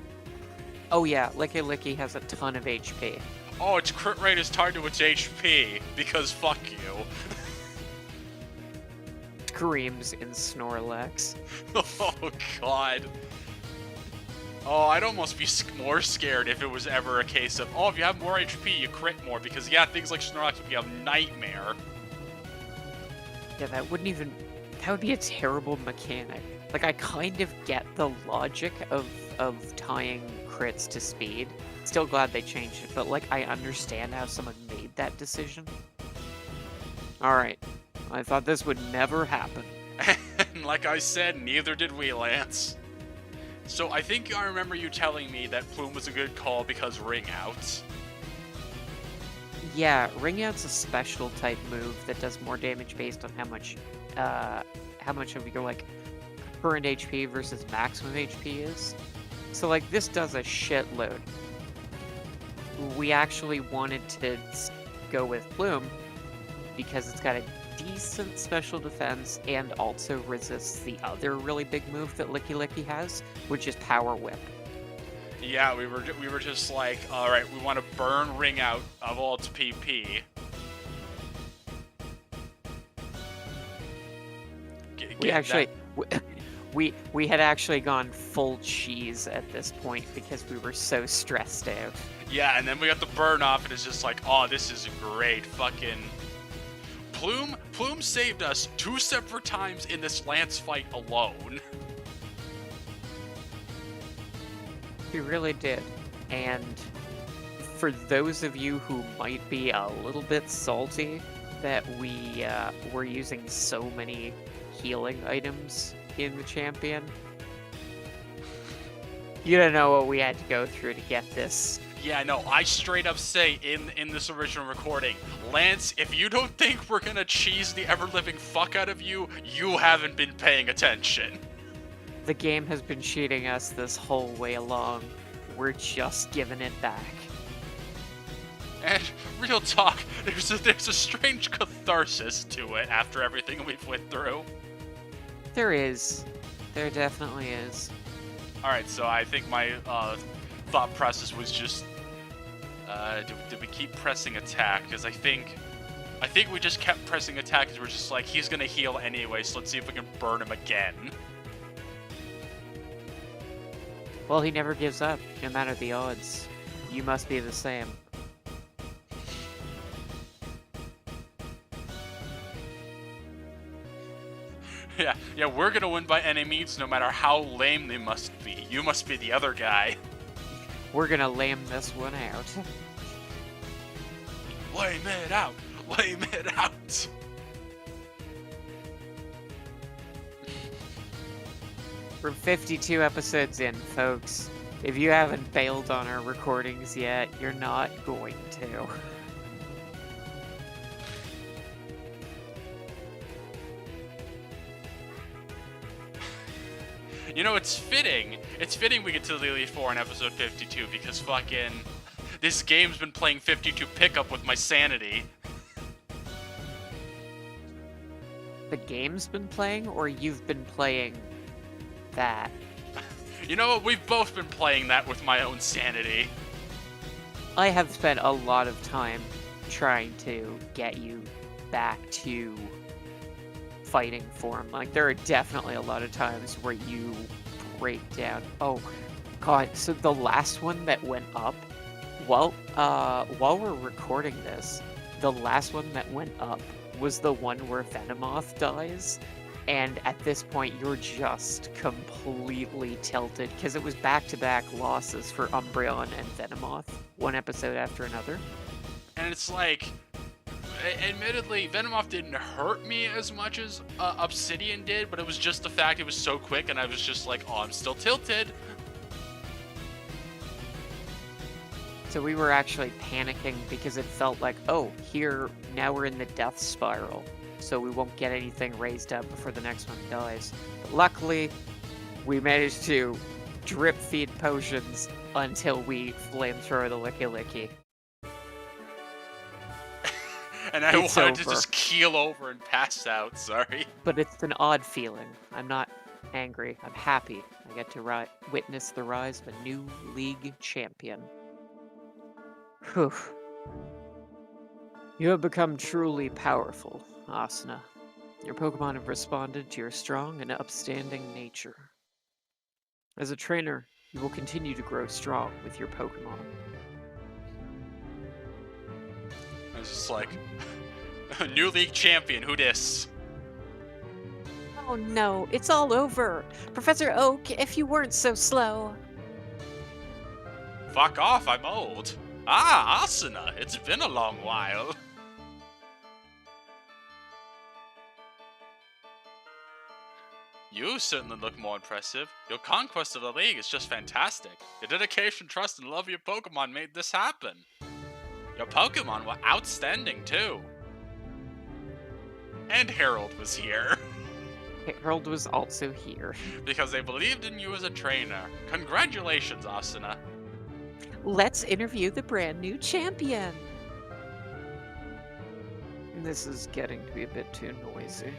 Oh yeah, Licky has a ton of HP. Oh, its crit rate is tied to its HP because fuck you. Screams in Snorlax. Oh god. Oh, I'd almost be more scared if it was ever a case of, oh, if you have more HP, you crit more, because, yeah, things like Snorlax would be a nightmare. Yeah, that would be a terrible mechanic. Like, I kind of get the logic of tying crits to speed. Still glad they changed it, but, like, I understand how someone made that decision. Alright, I thought this would never happen. And like I said, neither did we, Lance. So I think I remember you telling me that Plume was a good call because ring out. Yeah, Ring Out's a special type move that does more damage based on how much of your like current HP versus maximum HP is. So like this does a shitload. We actually wanted to go with Plume because it's got a decent special defense and also resists the other really big move that Licky Licky has, which is Power Whip. Yeah, we were just like, all right, we want to burn ring out of all its PP. We actually we had actually gone full cheese at this point because we were so stressed out. Yeah, and then we got the burn off, and it's just like, oh, this is great. Fucking Plume saved us 2 separate times in this Lance fight alone. He really did. And for those of you who might be a little bit salty that we were using so many healing items in the champion, you don't know what we had to go through to get this. Yeah, no, I straight up say in this original recording, Lance, if you don't think we're gonna cheese the ever-living fuck out of you, you haven't been paying attention. The game has been cheating us this whole way along. We're just giving it back. And real talk, there's a strange catharsis to it after everything we've went through. There is. There definitely is. Alright, so I think my thought process was just, did we keep pressing attack? Because I think we just kept pressing attack because we're just like, he's gonna heal anyway, so let's see if we can burn him again. Well, he never gives up, no matter the odds. You must be the same. Yeah, we're gonna win by any means, no matter how lame they must be. You must be the other guy. We're gonna lame this one out. Lame it out! Lame it out! We're 52 episodes in, folks. If you haven't bailed on our recordings yet, you're not going to. You know, it's fitting. It's fitting we get to the Elite Four in episode 52 because fucking this game's been playing 52 pickup with my sanity. The game's been playing, or you've been playing that? You know what? We've both been playing that with my own sanity. I have spent a lot of time trying to get you back to fighting form. Like, there are definitely a lot of times where you break down. Oh god, so the last one that went up, while we're recording this, the last one that went up was the one where Venomoth dies, and at this point you're just completely tilted because it was back-to-back losses for Umbreon and Venomoth, one episode after another. And it's like, admittedly, Venomoth didn't hurt me as much as Obsidian did, but it was just the fact it was so quick, and I was just like, oh, I'm still tilted. So we were actually panicking because it felt like, oh, now we're in the death spiral, so we won't get anything raised up before the next one dies. But luckily, we managed to drip feed potions until we flamethrower the Licky Licky. And I wanted to just keel over and pass out, sorry. But it's an odd feeling. I'm not angry. I'm happy. I get to witness the rise of a new league champion. Whew. You have become truly powerful, Asuna. Your Pokemon have responded to your strong and upstanding nature. As a trainer, you will continue to grow strong with your Pokemon. I was just like, new league champion, who dis? Oh no, it's all over. Professor Oak, if you weren't so slow. Fuck off, I'm old. Ah, Asuna, it's been a long while. You certainly look more impressive. Your conquest of the league is just fantastic. Your dedication, trust, and love of your Pokemon made this happen. Your Pokemon were outstanding too. And Harold was here. Harold was also here. Because they believed in you as a trainer. Congratulations, Asuna. Let's interview the brand new champion. This is getting to be a bit too noisy.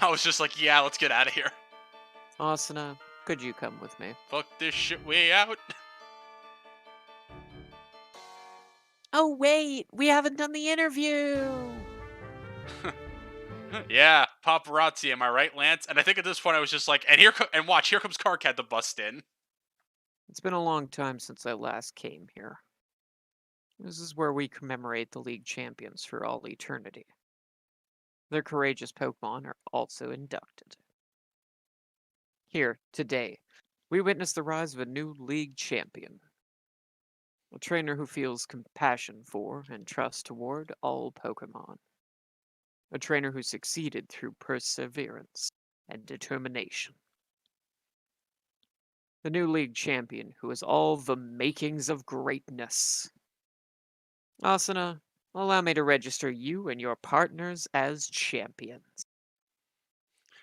I was just like, yeah, let's get out of here. Asuna, could you come with me? Fuck this shit way out. Oh wait, we haven't done the interview. Yeah, paparazzi, am I right, Lance? And I think at this point I was just like, and watch, here comes Carcat to bust in. It's been a long time since I last came here. This is where we commemorate the league champions for all eternity. Their courageous Pokemon are also inducted. Here, today, we witness the rise of a new league champion. A trainer who feels compassion for and trust toward all Pokemon. A trainer who succeeded through perseverance and determination. The new league champion who has all the makings of greatness. Asuna, allow me to register you and your partners as champions.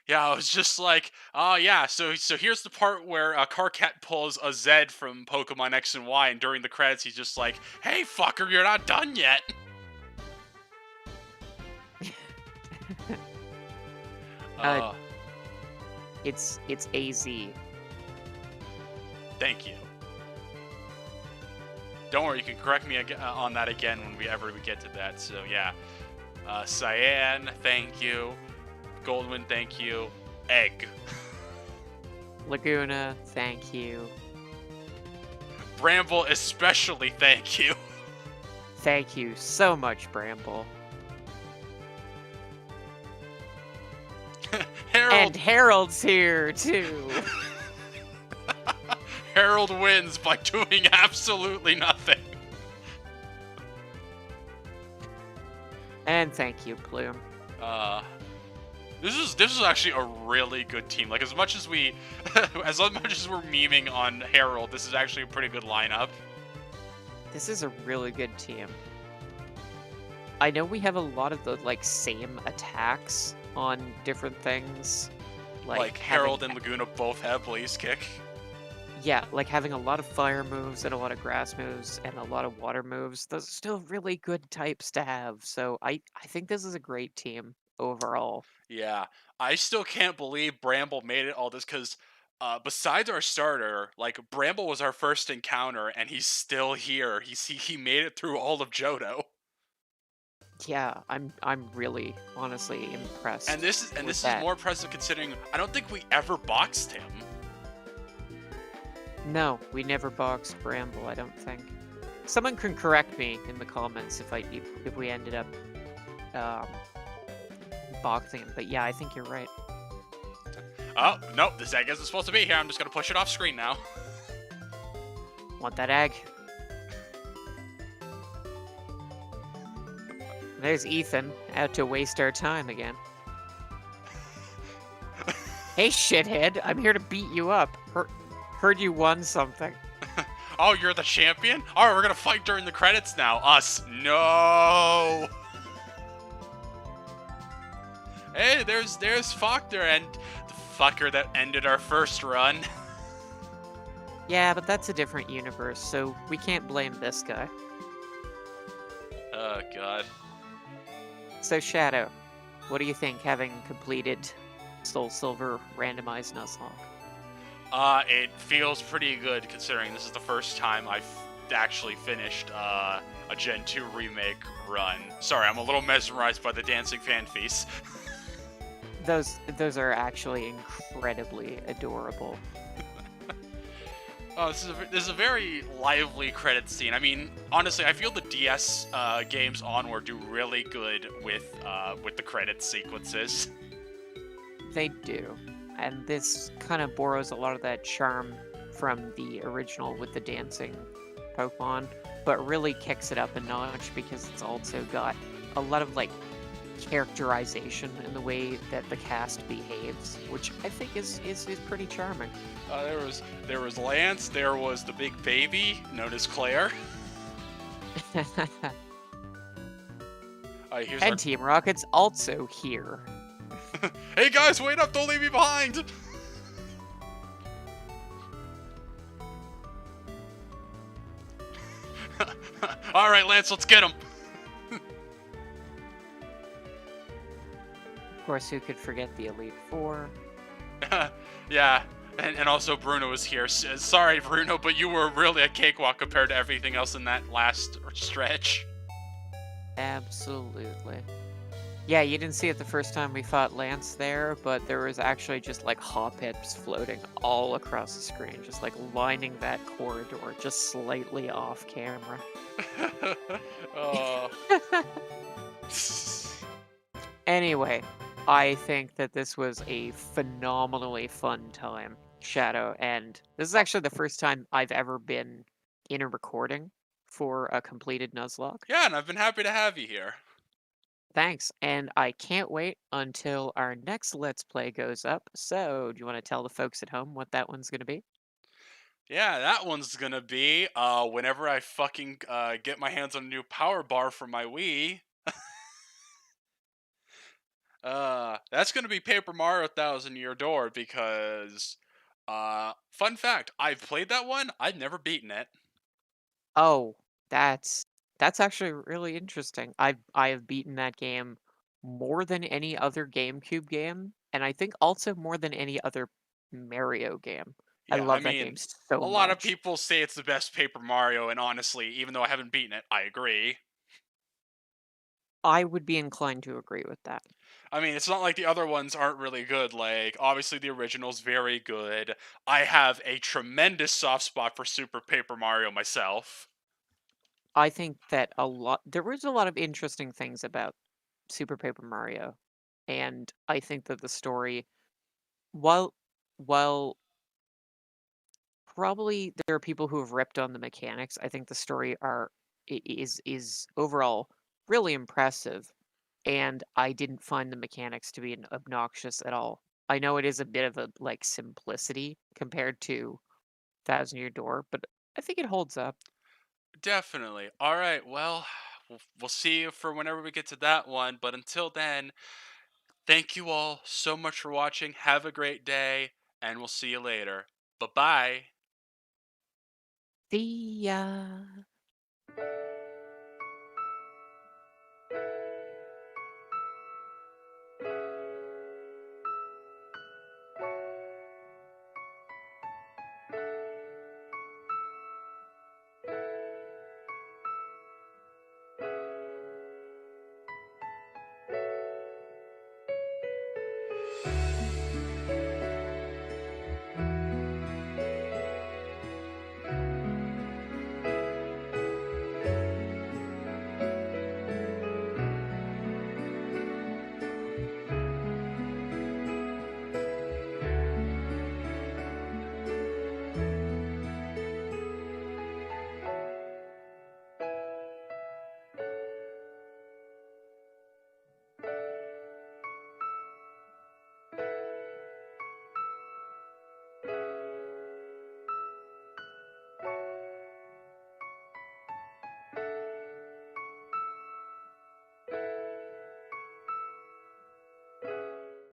Yeah, I was just like, oh yeah, so here's the part where Carcat pulls a Zed from Pokemon X and Y, and during the credits he's just like, hey fucker, you're not done yet. Uh, it's AZ. Thank you. Don't worry, you can correct me on that again when we get to that. So yeah, Cyan, thank you. Goldwyn, thank you. Egg. Laguna, thank you. Bramble, especially thank you. Thank you so much, Bramble. Harold. And Harold's here, too. Harold wins by doing absolutely nothing. And thank you, Plume. This is actually a really good team. Like, as much as we're memeing on Harold, this is actually a pretty good lineup. This is a really good team. I know we have a lot of the, like, same attacks on different things. Like Harold and Laguna both have Blaze Kick. Yeah, like having a lot of fire moves and a lot of grass moves and a lot of water moves. Those are still really good types to have. So I think this is a great team overall. Yeah, I still can't believe Bramble made it all this because besides our starter, like Bramble was our first encounter and he's still here. He made it through all of Johto. Yeah, I'm really honestly impressed. And this is more impressive considering I don't think we ever boxed him. No, we never boxed Bramble, I don't think. Someone can correct me in the comments if we ended up boxing him. But yeah, I think you're right. Oh, no, this egg isn't supposed to be here. I'm just going to push it off screen now. Want that egg? There's Ethan, out to waste our time again. Hey, shithead, I'm here to beat you up. Heard you won something. Oh, you're the champion? Alright, we're gonna fight during the credits now. Us. No! Hey, there's Factor and the fucker that ended our first run. Yeah, but that's a different universe, so we can't blame this guy. Oh, God. So, Shadow, what do you think, having completed Soul Silver Randomized Nuzlocke? It feels pretty good considering this is the first time I've actually finished a Gen 2 remake run. Sorry, I'm a little mesmerized by the dancing fan feast. Those are actually incredibly adorable. Oh, this is a very lively credit scene. I mean, honestly, I feel the DS games onward do really good with the credit sequences. They do. And this kind of borrows a lot of that charm from the original with the dancing Pokemon, but really kicks it up a notch because it's also got a lot of, like, characterization and the way that the cast behaves, which I think is pretty charming. There was Lance. There was the big baby known as Claire. Here's our. And Team Rocket's also here. Hey guys, wait up! Don't leave me behind. All right, Lance, let's get him. Of course, who could forget the Elite Four? Yeah, and also Bruno was here. Sorry, Bruno, but you were really a cakewalk compared to everything else in that last stretch. Absolutely. Yeah, you didn't see it the first time we fought Lance there, but there was actually just like Hoppets floating all across the screen, just like lining that corridor just slightly off camera. Oh. Anyway, I think that this was a phenomenally fun time, Shadow, and this is actually the first time I've ever been in a recording for a completed Nuzlocke. Yeah, and I've been happy to have you here. Thanks, and I can't wait until our next Let's Play goes up. So, do you want to tell the folks at home what that one's going to be? Yeah, that one's gonna be whenever I fucking get my hands on a new power bar for my Wii. That's gonna be Paper Mario Thousand Year Door because fun fact, I've played that one, I've never beaten it. Oh, that's that's actually really interesting. I have beaten that game more than any other GameCube game, and I think also more than any other Mario game. I Yeah, I love that game mean, so a lot of much. people say it's the best Paper Mario, and honestly, even though I haven't beaten it, I agree. I would be inclined to agree with that. I mean, it's not like the other ones aren't really good. Like, obviously, the original's very good. I have a tremendous soft spot for Super Paper Mario myself. I think that there was a lot of interesting things about Super Paper Mario, and I think that the story, while while probably there are people who have ripped on the mechanics, I think the story is overall really impressive, and I didn't find the mechanics to be obnoxious at all. I know it is a bit of a like simplicity compared to Thousand Year Door, but I think it holds up. Definitely. All right. Well, we'll see you for whenever we get to that one. But until then, thank you all so much for watching. Have a great day, and we'll see you later. Bye bye. See ya.